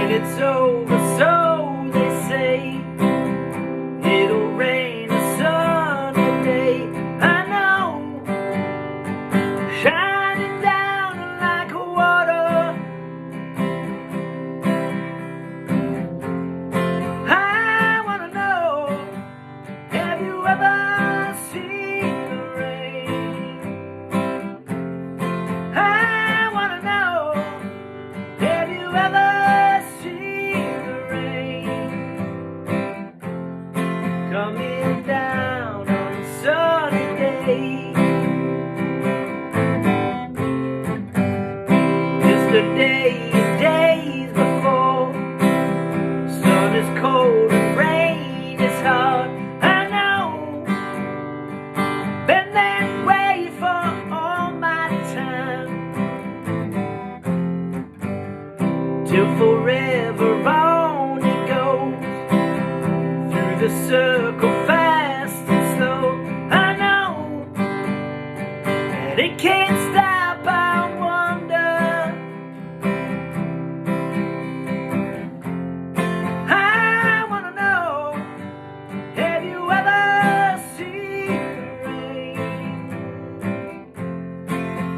when it's over, so they say, it'll rain a sunny day. I know, shining down like water. I wanna know, have you ever seen the rain? I wanna know, have you ever seen the rain coming down on a sunny day? Yesterday and days before, sun is cold and rain is hard. I know, been that way for all my time, till forever on it goes, through the circle fast and slow. I know that it can't stop. I wonder, I wanna know, have you ever seen the rain?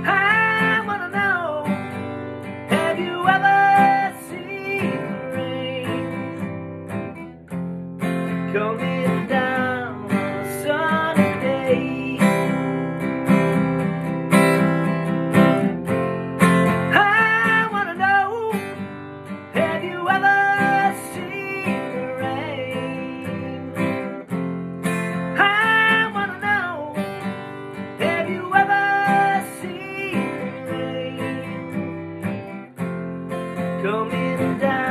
I wanna know, have you ever seen the rain coming down on a sunny day? I wanna know, have you ever seen the rain? I wanna know, have you ever seen the rain coming down